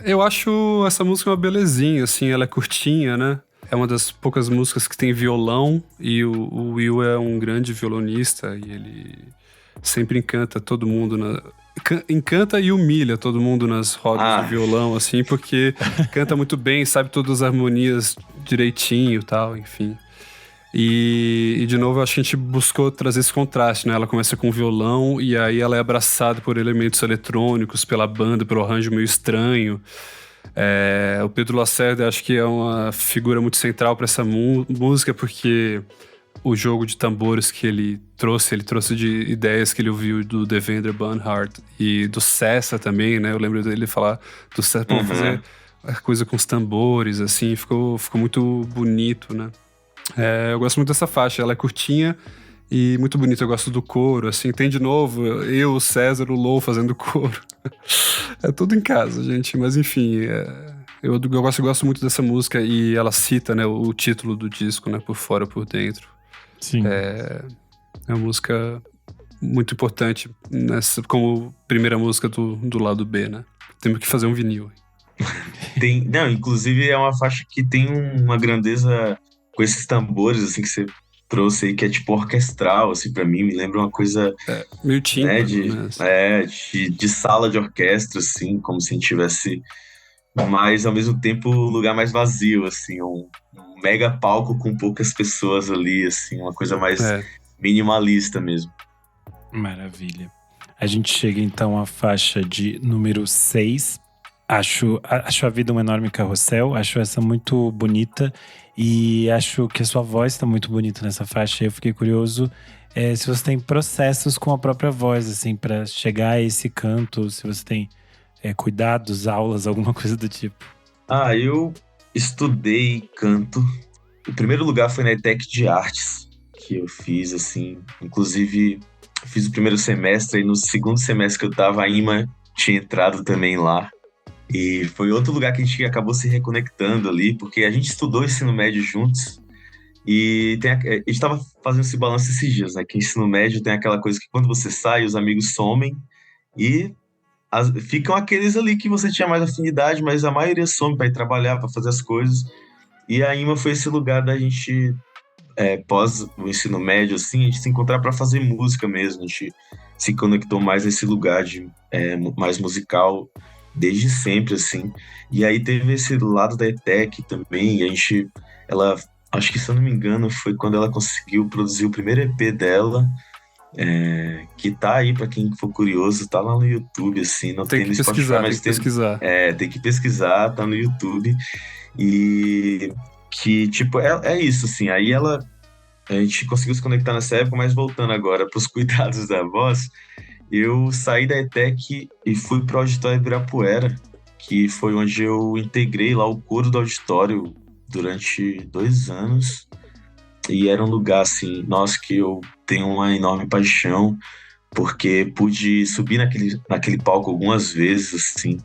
C: Eu acho essa música uma belezinha, assim, ela é curtinha, né? É uma das poucas músicas que tem violão, e o Will é um grande violonista, e ele sempre encanta todo mundo encanta e humilha todo mundo nas rodas de violão, assim, porque canta muito bem, sabe todas as harmonias direitinho e tal, enfim. E de novo, acho que a gente buscou trazer esse contraste, né? Ela começa com violão e aí ela é abraçada por elementos eletrônicos, pela banda, pelo arranjo meio estranho. O Pedro Lacerda acho que é uma figura muito central para essa música, porque o jogo de tambores que ele trouxe de ideias que ele ouviu do Devendra Banhart e do Cessa também, né? Eu lembro dele falar do Cessa, pra fazer a coisa com os tambores, assim, ficou muito bonito, né? Eu gosto muito dessa faixa, ela é curtinha e muito bonita. Eu gosto do coro, assim, tem de novo eu, o César, o Lou fazendo coro. É tudo em casa, gente, mas enfim, eu gosto muito dessa música, e ela cita, né, o título do disco, né, Por Fora, Por Dentro.
B: Sim.
C: É uma música muito importante como primeira música do lado B, né? Temos que fazer um vinil.
A: Não, inclusive é uma faixa que tem uma grandeza com esses tambores, assim, que você trouxe aí, que é tipo orquestral, assim, pra mim, me lembra uma coisa...
C: meio tímpano,
A: né, de sala de orquestra, assim, como se a gente tivesse, mas ao mesmo tempo um lugar mais vazio, assim, um mega palco com poucas pessoas ali, assim, uma coisa mais minimalista mesmo.
B: Maravilha. A gente chega então à faixa de número 6. Acho a vida um enorme carrossel, acho essa muito bonita, e acho que a sua voz está muito bonita nessa faixa. Eu fiquei curioso se você tem processos com a própria voz, assim, para chegar a esse canto, se você tem cuidados, aulas, alguma coisa do tipo.
A: Eu estudei canto. O primeiro lugar foi na ETEC de Artes, que eu fiz, assim, inclusive fiz o primeiro semestre, e no segundo semestre que eu tava, a Ima tinha entrado também lá. E foi outro lugar que a gente acabou se reconectando ali, porque a gente estudou ensino médio juntos, e a gente estava fazendo esse balanço esses dias, né? Que ensino médio tem aquela coisa que quando você sai, os amigos somem, e ficam aqueles ali que você tinha mais afinidade, mas a maioria some para ir trabalhar, para fazer as coisas. E a IMA foi esse lugar da gente, pós o ensino médio, assim, a gente se encontrar para fazer música mesmo. A gente se conectou mais nesse lugar de mais musical desde sempre, assim. E aí teve esse lado da ETEC também, e ela, acho que se eu não me engano, foi quando ela conseguiu produzir o primeiro EP dela, que tá aí pra quem for curioso, tá lá no YouTube, assim, não tem no Spotify, mas
C: pesquisar.
A: Tem que pesquisar, tá no YouTube. E que, tipo, é isso, assim, aí a gente conseguiu se conectar nessa época, mas voltando agora pros cuidados da voz, eu saí da ETEC e fui pro Auditório Ibirapuera, que foi onde eu integrei lá o coro do auditório durante 2 anos. E era um lugar, assim, nossa, que eu tenho uma enorme paixão, porque pude subir naquele palco algumas vezes, assim,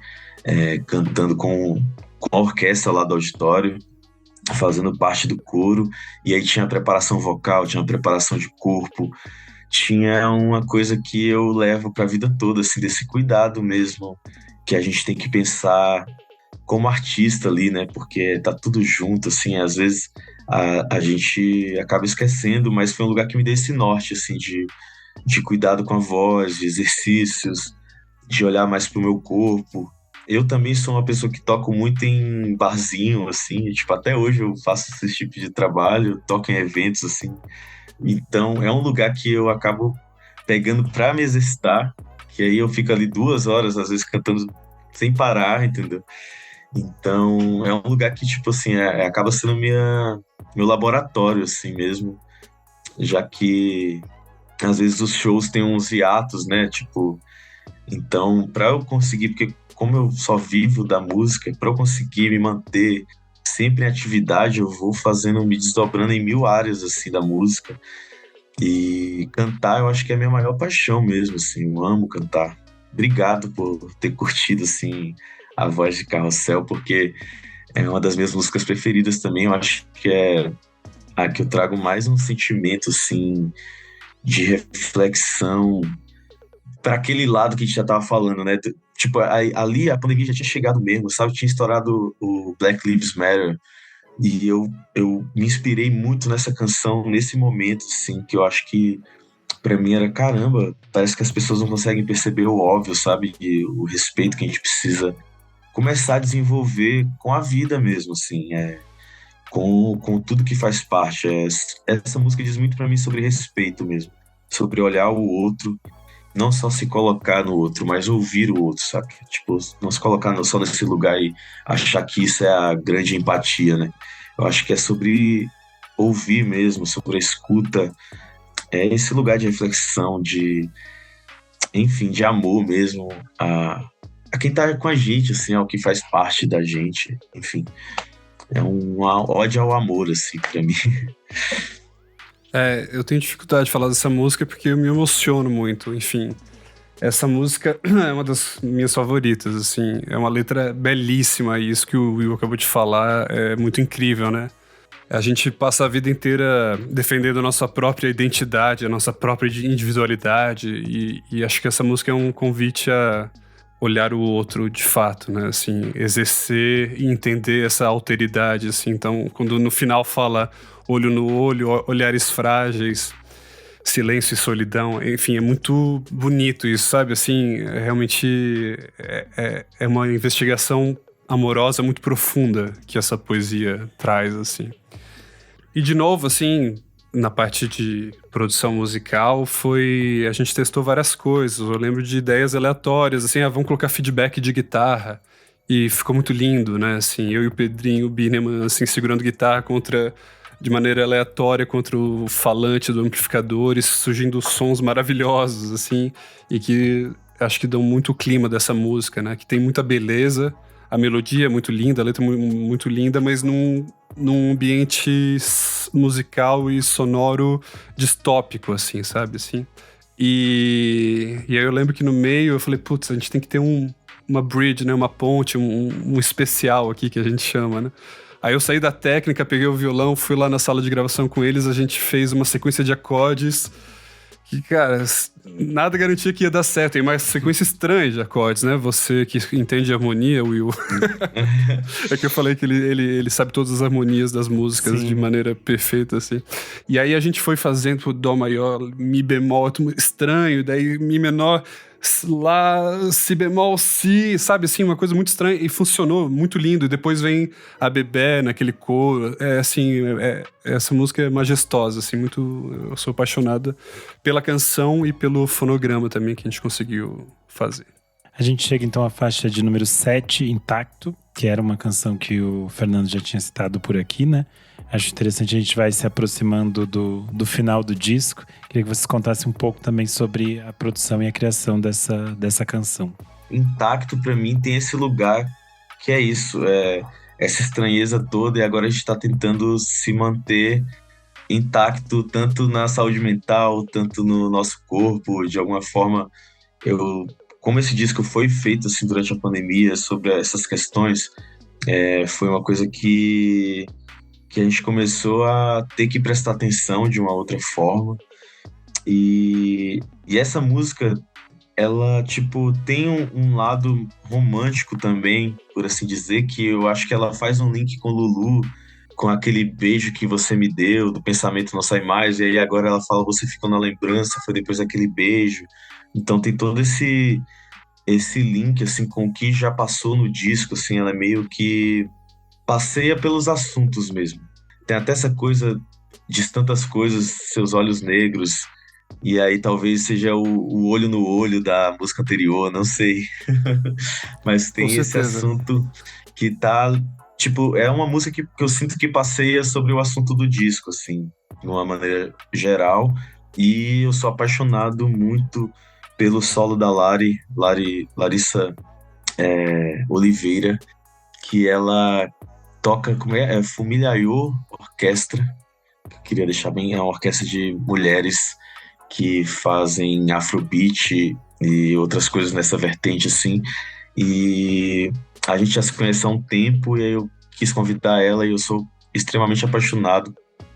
A: cantando com com a orquestra lá do auditório, fazendo parte do coro, e aí tinha a preparação vocal, tinha a preparação de corpo, tinha uma coisa que eu levo para a vida toda, assim, desse cuidado mesmo, que a gente tem que pensar como artista ali, né? Porque tá tudo junto, assim, às vezes a gente acaba esquecendo, mas foi um lugar que me deu esse norte, assim, de cuidado com a voz, de exercícios, de olhar mais pro meu corpo. Eu também sou uma pessoa que toco muito em barzinho, assim, tipo, até hoje eu faço esse tipo de trabalho, toco em eventos, assim. Então, é um lugar que eu acabo pegando pra me exercitar, que aí eu fico ali 2 horas, às vezes, cantando sem parar, entendeu? Então, é um lugar que, tipo assim, acaba sendo meu laboratório, assim mesmo, já que às vezes os shows têm uns hiatos, né? Tipo, então, para eu conseguir, porque como eu só vivo da música, para eu conseguir me manter sempre em atividade, eu vou fazendo, me desdobrando em 1000 áreas, assim, da música. E cantar, eu acho que é a minha maior paixão mesmo, assim, eu amo cantar. Obrigado por ter curtido, assim, a Voz de Carrossel, porque é uma das minhas músicas preferidas também. Eu acho que é a que eu trago mais um sentimento, assim, de reflexão para aquele lado que a gente já tava falando, né? Tipo, ali a pandemia já tinha chegado mesmo, sabe? Tinha estourado o Black Lives Matter. E eu me inspirei muito nessa canção, nesse momento, assim, que eu acho que pra mim era, caramba, parece que as pessoas não conseguem perceber o óbvio, sabe? E o respeito que a gente precisa começar a desenvolver com a vida mesmo, assim, com tudo que faz parte. Essa música diz muito pra mim sobre respeito mesmo, sobre olhar o outro, não só se colocar no outro, mas ouvir o outro, sabe? Tipo, não se colocar só nesse lugar e achar que isso é a grande empatia, né? Eu acho que é sobre ouvir mesmo, sobre a escuta, é esse lugar de reflexão, enfim, de amor mesmo a quem tá com a gente, assim, ao que faz parte da gente, enfim. É uma ode ao amor, assim, pra mim.
C: Eu tenho dificuldade de falar dessa música porque eu me emociono muito, enfim. Essa música é uma das minhas favoritas, assim. É uma letra belíssima e isso que o Will acabou de falar é muito incrível, né? A gente passa a vida inteira defendendo a nossa própria identidade, a nossa própria individualidade e acho que essa música é um convite a olhar o outro de fato, né? Assim, exercer e entender essa alteridade, assim. Então, quando no final fala olho no olho, olhares frágeis, silêncio e solidão, enfim, é muito bonito isso, sabe? Assim, realmente é uma investigação amorosa muito profunda que essa poesia traz, assim. E de novo, assim, na parte de produção musical, a gente testou várias coisas. Eu lembro de ideias aleatórias, assim, vamos colocar feedback de guitarra. E ficou muito lindo, né? Assim, eu e o Pedrinho Bineman, assim, segurando guitarra de maneira aleatória contra o falante do amplificador, e surgindo sons maravilhosos, assim, e que acho que dão muito o clima dessa música, né? Que tem muita beleza, a melodia é muito linda, a letra é muito linda, mas num ambiente musical e sonoro distópico, assim, sabe? Assim. E aí eu lembro que no meio eu falei, putz, a gente tem que ter uma bridge, né? Uma ponte, um especial aqui que a gente chama, né? Aí eu saí da técnica, peguei o violão, fui lá na sala de gravação com eles, a gente fez uma sequência de acordes que, cara, nada garantia que ia dar certo. Tem uma sequência estranha de acordes, né? Você que entende de harmonia, Will. É que eu falei que ele sabe todas as harmonias das músicas. Sim. De maneira perfeita, assim. E aí a gente foi fazendo Dó maior, Mi bemol, estranho, daí Mi menor, Lá, Si bemol, Si, sabe assim, uma coisa muito estranha, e funcionou muito lindo. E depois vem a Bebé naquele coro, essa música é majestosa, assim, eu sou apaixonada pela canção e pelo fonograma também que a gente conseguiu fazer.
B: A gente chega então à faixa de número 7, Intacto, que era uma canção que o Fernando já tinha citado por aqui, né? Acho interessante, a gente vai se aproximando do final do disco. Queria que vocês contassem um pouco também sobre a produção e a criação dessa canção.
A: Intacto, pra mim, tem esse lugar que é isso, essa estranheza toda, e agora a gente tá tentando se manter intacto, tanto na saúde mental, tanto no nosso corpo. De alguma forma, como esse disco foi feito assim, durante a pandemia, sobre essas questões, Foi uma coisa que a gente começou a ter que prestar atenção de uma outra forma. E essa música, ela, tipo, tem um lado romântico também, por assim dizer, que eu acho que ela faz um link com Lulu, com aquele beijo que você me deu, do pensamento não sai mais, e aí agora ela fala, você ficou na lembrança, foi depois daquele beijo. Então tem todo esse link, assim, com o que já passou no disco, assim, ela é meio que passeia pelos assuntos mesmo. Tem até essa coisa de tantas coisas, seus olhos negros, e aí talvez seja o olho no olho da música anterior, não sei. Mas
C: Com
A: tem esse
C: certeza.
A: assunto que tá, tipo, é uma música que eu sinto que passeia sobre o assunto do disco, assim, de uma maneira geral. E eu sou apaixonado muito pelo solo da Larissa Oliveira, que ela toca, como é? Fumilhaiô Orquestra. Queria deixar bem, é uma orquestra de mulheres que fazem afrobeat e outras coisas nessa vertente, assim. E a gente já se conhece há um tempo e aí eu quis convidar ela e eu sou extremamente apaixonado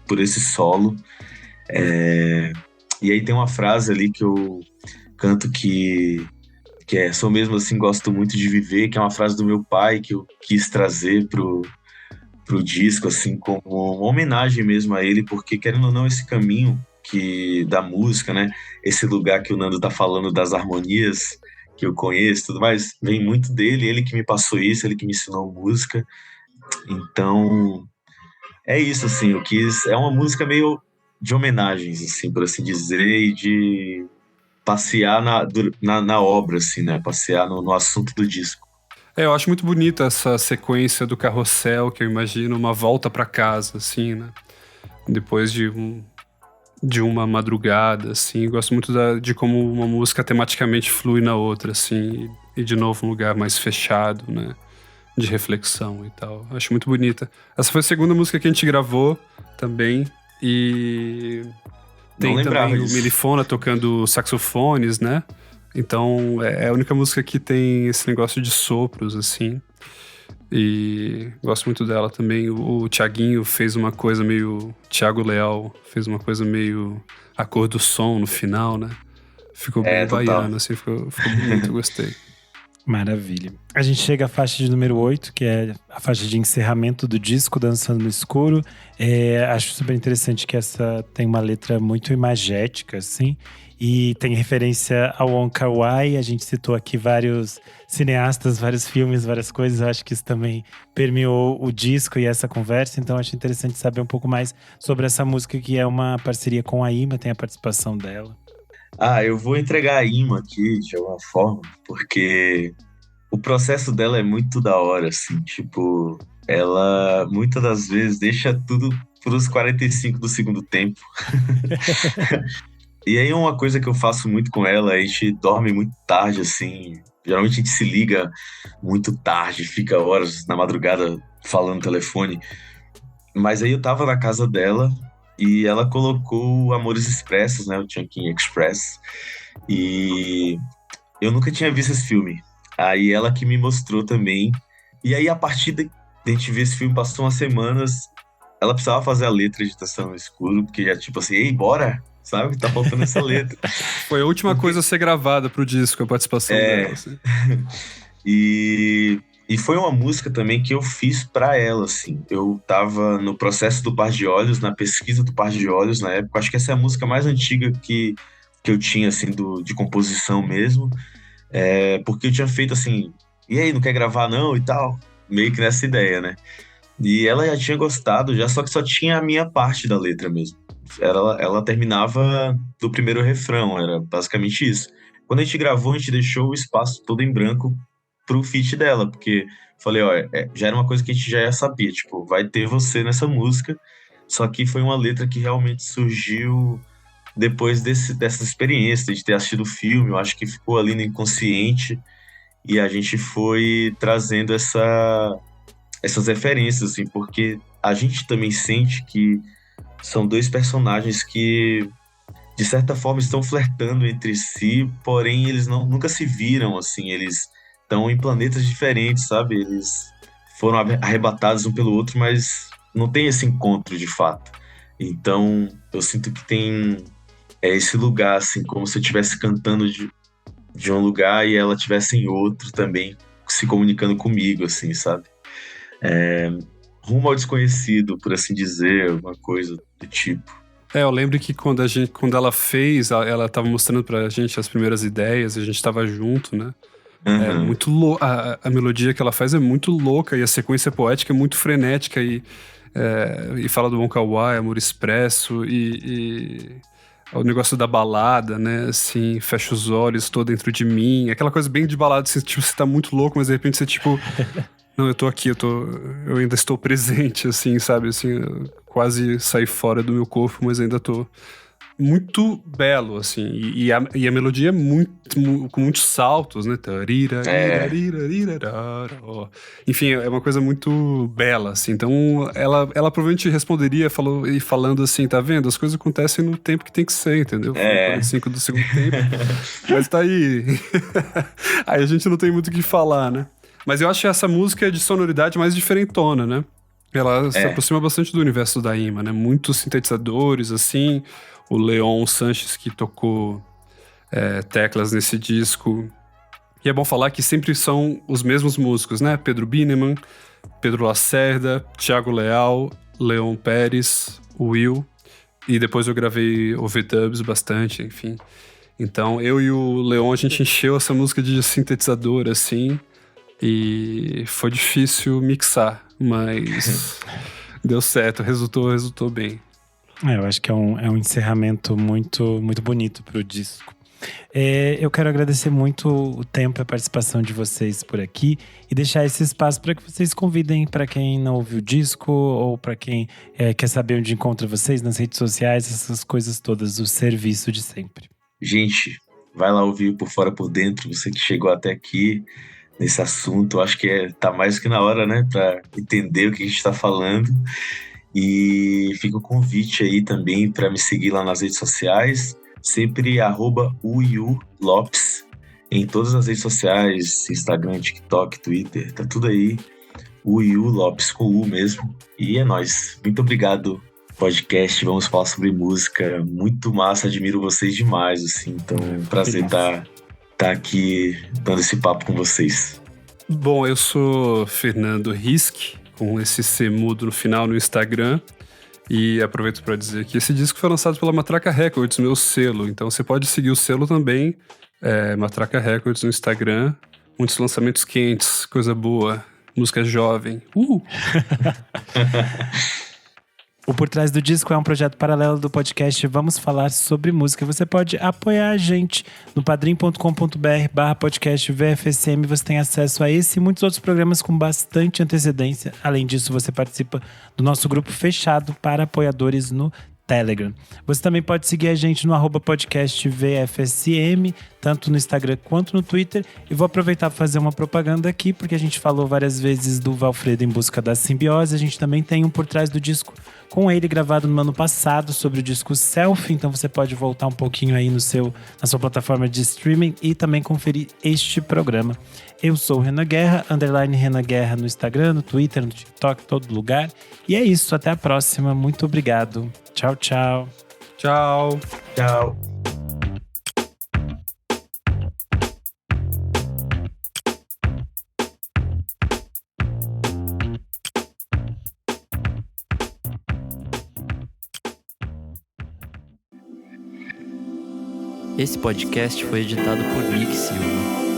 A: por esse solo. E aí tem uma frase ali que eu canto que é sou mesmo assim, gosto muito de viver, que é uma frase do meu pai que eu quis trazer pro disco, assim, como uma homenagem mesmo a ele, porque querendo ou não, esse caminho da música, né? Esse lugar que o Nando tá falando das harmonias que eu conheço e tudo mais, vem muito dele, ele que me passou isso, ele que me ensinou música. Então, é isso, assim, eu quis. É uma música meio de homenagens, assim, por assim dizer, e de passear na obra, assim, né? Passear no assunto do disco.
C: Eu acho muito bonita essa sequência do carrossel, que eu imagino uma volta pra casa, assim, né? Depois de uma madrugada, assim. Gosto muito de como uma música tematicamente flui na outra, assim. E de novo um lugar mais fechado, né? De reflexão e tal. Acho muito bonita. Essa foi a segunda música que a gente gravou também. E
A: Não
C: tem
A: lembrava
C: também o
A: disso.
C: Melifona tocando saxofones, né? Então é a única música que tem esse negócio de sopros, assim. E gosto muito dela também. O Thiaguinho fez uma coisa meio. Thiago Leal fez uma coisa meio. A cor do som no final, né? Ficou bem
A: Total.
C: baiano, assim, ficou bonito, eu gostei.
B: Maravilha. A gente chega à faixa de número 8, que é a faixa de encerramento do disco, Dançando no Escuro. Acho super interessante que essa tem uma letra muito imagética, assim, e tem referência ao Wong Kar-wai. A gente citou aqui vários cineastas, vários filmes, várias coisas. Eu acho que isso também permeou o disco e essa conversa, então acho interessante saber um pouco mais sobre essa música, que é uma parceria com a Ima, tem a participação dela.
A: Eu vou entregar a imã aqui de alguma forma, porque o processo dela é muito da hora, assim, tipo, ela muitas das vezes deixa tudo pros 45 do segundo tempo. E aí uma coisa que eu faço muito com ela, a gente dorme muito tarde, assim, geralmente a gente se liga muito tarde, fica horas na madrugada falando no telefone, mas aí eu tava na casa dela e ela colocou o Amores Expressos, né, o Chungking Express, e eu nunca tinha visto esse filme. Aí ela que me mostrou também. E aí, a partir de a gente ver esse filme, passou umas semanas, ela precisava fazer a letra de Tensão no Escuro, porque já, tipo assim, ei, bora! Sabe? Tá faltando essa letra.
C: Foi a última coisa a ser gravada pro disco, a participação dela, assim.
A: E foi uma música também que eu fiz pra ela, assim. Eu tava no processo do Par de Olhos, na pesquisa do Par de Olhos na época. Acho que essa é a música mais antiga que eu tinha, assim, de composição mesmo. Porque eu tinha feito assim, e aí, não quer gravar não? E tal. Meio que nessa ideia, né? E ela já tinha gostado, já, só que só tinha a minha parte da letra mesmo. Ela terminava do primeiro refrão, era basicamente isso. Quando a gente gravou, a gente deixou o espaço todo em branco pro feat dela, porque falei, ó, já era uma coisa que a gente já sabia, tipo, vai ter você nessa música, só que foi uma letra que realmente surgiu depois dessa experiência, de ter assistido o filme, eu acho que ficou ali no inconsciente, e a gente foi trazendo essas referências, assim, porque a gente também sente que são dois personagens que, de certa forma, estão flertando entre si, porém eles nunca se viram, assim, eles estão em planetas diferentes, sabe? Eles foram arrebatados um pelo outro, mas não tem esse encontro de fato. Então, eu sinto que tem esse lugar, assim, como se eu estivesse cantando de um lugar e ela estivesse em outro também, se comunicando comigo, assim, sabe? Rumo ao desconhecido, por assim dizer, uma coisa do tipo.
C: Eu lembro que quando ela fez, ela tava mostrando pra gente as primeiras ideias, a gente tava junto, né? É muito louca. A melodia que ela faz é muito louca e a sequência poética é muito frenética e fala do Wong Kar-wai, Amor Expresso e o negócio da balada, né? Assim, fecha os olhos, tô dentro de mim. Aquela coisa bem de balada, assim, tipo, você tá muito louco, mas de repente você, tipo... Não, eu tô aqui, eu ainda estou presente, assim, sabe? Assim, eu quase saí fora do meu corpo, mas ainda tô muito belo, assim. E a melodia é com muitos saltos, né? Enfim, é uma coisa muito bela, assim. Então, ela provavelmente responderia falando assim, tá vendo? As coisas acontecem no tempo que tem que ser, entendeu? 45 do segundo tempo. Mas tá aí. Aí a gente não tem muito o que falar, né? Mas eu acho essa música de sonoridade mais diferentona, né? Ela se aproxima bastante do universo da Ima, né? Muitos sintetizadores, assim. O Leon Sanches que tocou teclas nesse disco. E é bom falar que sempre são os mesmos músicos, né? Pedro Bineman, Pedro Lacerda, Thiago Leal, Leon Pérez, Will. E depois eu gravei overdubs bastante, enfim. Então eu e o Leon, a gente encheu essa música de sintetizador, assim... E foi difícil mixar, mas deu certo, resultou bem.
B: Eu acho que é um encerramento muito, muito bonito pro disco. Eu quero agradecer muito o tempo e a participação de vocês por aqui e deixar esse espaço para que vocês convidem para quem não ouviu o disco ou para quem quer saber onde encontra vocês nas redes sociais, essas coisas todas, o serviço de sempre.
A: Gente, vai lá ouvir Por Fora Por Dentro, você que chegou até aqui nesse assunto, acho que tá mais do que na hora, né, para entender o que a gente está falando. E fica o convite aí também para me seguir lá nas redes sociais, sempre @uiulopes em todas as redes sociais, Instagram, TikTok, Twitter, tá tudo aí, Uiu Lopes com U mesmo. E é nóis. Muito obrigado, podcast, vamos falar sobre música, muito massa, admiro vocês demais, assim, então é um prazer estar aqui dando esse papo com vocês.
C: Bom, eu sou Fernando Risk, com esse C mudo no final no Instagram. E aproveito para dizer que esse disco foi lançado pela Matraca Records, meu selo. Então você pode seguir o selo também, Matraca Records no Instagram. Muitos lançamentos quentes, coisa boa, música jovem.
B: O Por Trás do Disco é um projeto paralelo do podcast Vamos Falar Sobre Música. Você pode apoiar a gente no padrim.com.br/podcast VFSM. Você tem acesso a esse e muitos outros programas com bastante antecedência. Além disso, você participa do nosso grupo fechado para apoiadores no Telegram. Você também pode seguir a gente no @podcastvfsm, tanto no Instagram quanto no Twitter. E vou aproveitar para fazer uma propaganda aqui, porque a gente falou várias vezes do Valfredo em Busca da Simbiose. A gente também tem um Por Trás do Disco com ele gravado no ano passado sobre o disco Selfie. Então você pode voltar um pouquinho aí na sua plataforma de streaming e também conferir este programa. Eu sou o Renan Guerra, _Renan Guerra no Instagram, no Twitter, no TikTok, todo lugar. E é isso, até a próxima. Muito obrigado. Tchau, tchau.
C: Tchau.
A: Tchau.
D: Esse podcast foi editado por Nick Silva.